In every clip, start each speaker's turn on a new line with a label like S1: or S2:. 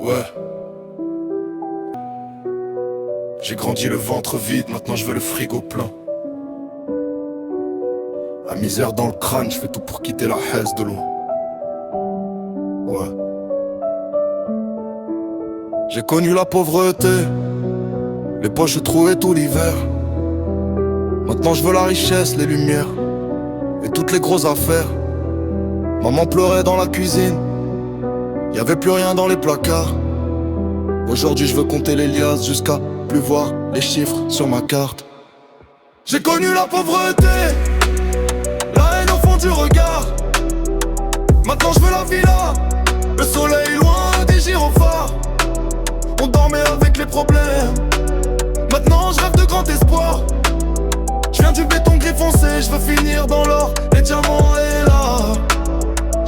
S1: Ouais. J'ai grandi le ventre vide, maintenant je veux le frigo plein. La misère dans le crâne, je fais tout pour quitter la haisse de loin. Ouais. J'ai connu la pauvreté, les poches trouées tout l'hiver. Maintenant je veux la richesse, les lumières et toutes les grosses affaires. Maman pleurait dans la cuisine, y'avait plus rien dans les placards. Aujourd'hui je veux compter les liasses jusqu'à plus voir les chiffres sur ma carte. J'ai connu la pauvreté, la haine au fond du regard. Maintenant je veux la villa, le soleil loin des gyrophares. On dormait avec les problèmes, maintenant je rêve de grand espoir. Je viens du béton gris foncé, je veux finir dans l'or, les diamants et là.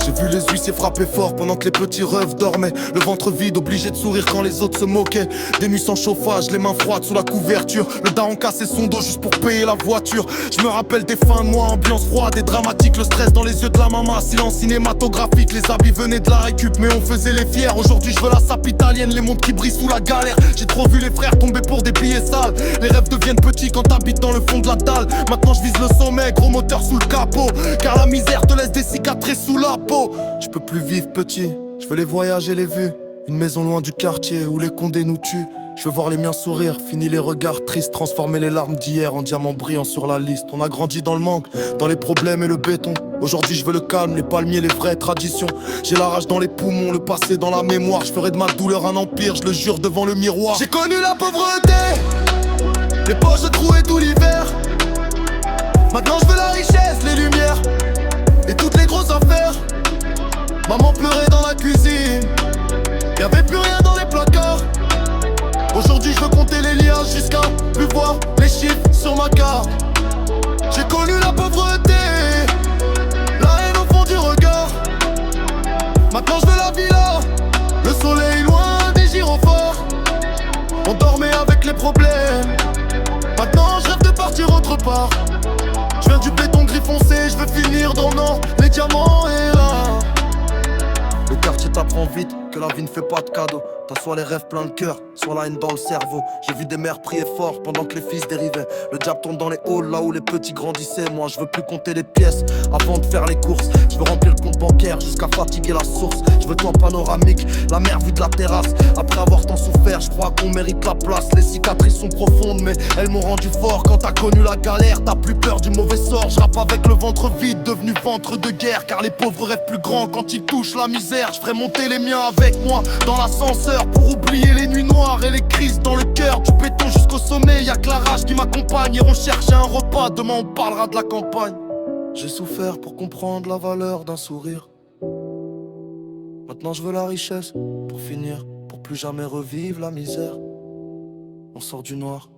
S1: J'ai vu les huissiers frapper fort pendant que les petits rêves dormaient. Le ventre vide, obligé de sourire quand les autres se moquaient. Des nuits sans chauffage, les mains froides sous la couverture. Le daron cassait son dos juste pour payer la voiture. Je me rappelle des fins de mois, ambiance froide et dramatique. Le stress dans les yeux de la maman, silence cinématographique. Les habits venaient de la récup mais on faisait les fiers. Aujourd'hui je veux la sape italienne, les mondes qui brillent sous la galère. J'ai trop vu les frères tomber pour des billets sales. Les rêves deviennent petits quand t'habites dans le fond de la dalle. Maintenant je vise le sommet, gros moteur sous le capot. Car la misère te laisse des cicatrices sous la peau. Je peux plus vivre petit, je veux les voyages et les vues. Une maison loin du quartier où les condés nous tuent. Je veux voir les miens sourire, fini les regards tristes. Transformer les larmes d'hier en diamants brillants sur la liste. On a grandi dans le manque, dans les problèmes et le béton. Aujourd'hui je veux le calme, les palmiers, les vraies traditions. J'ai la rage dans les poumons, le passé dans la mémoire. Je ferai de ma douleur un empire, je le jure devant le miroir. J'ai connu la pauvreté, les poches trouées tout l'hiver. Maintenant je veux la richesse, les lumières et toutes les grosses affaires. Maman pleurait dans la cuisine, y'avait plus rien dans les placards. Aujourd'hui je veux compter les liasses jusqu'à plus voir les chiffres sur ma carte. J'ai connu la pauvreté, la haine au fond du regard. Maintenant je veux la villa, le soleil loin des gyrophares. On dormait avec les problèmes, maintenant je rêve de partir autre part. Je viens du béton gris foncé, je veux finir dans l'or, les diamants et là. Le quartier t'apprend vite que la vie ne fait pas de cadeaux. T'as soit les rêves plein le cœur, soit la haine dans le cerveau. J'ai vu des mères prier fort pendant que les fils dérivaient. Le diable tombe dans les halls, là où les petits grandissaient. Moi je veux plus compter les pièces avant de faire les courses. Je veux remplir le compte bancaire jusqu'à fatiguer la source. Je veux toit panoramique, la mer vue de la terrasse. Après avoir tant souffert, je crois qu'on mérite la place. Les cicatrices sont profondes mais elles m'ont rendu fort. Quand t'as connu la galère, t'as plus peur du mauvais sort. Je rappe avec le ventre vide, devenu ventre de guerre. Car les pauvres rêvent plus grands quand ils touchent la misère. Je ferai monter les miens avec moi dans l'ascenseur pour oublier les nuits noires et les crises dans le cœur. Du béton jusqu'au sommet, y'a que la rage qui m'accompagne. Et on cherche un repas, demain on parlera de la campagne. J'ai souffert pour comprendre la valeur d'un sourire. Maintenant je veux la richesse pour finir, pour plus jamais revivre la misère. On sort du noir.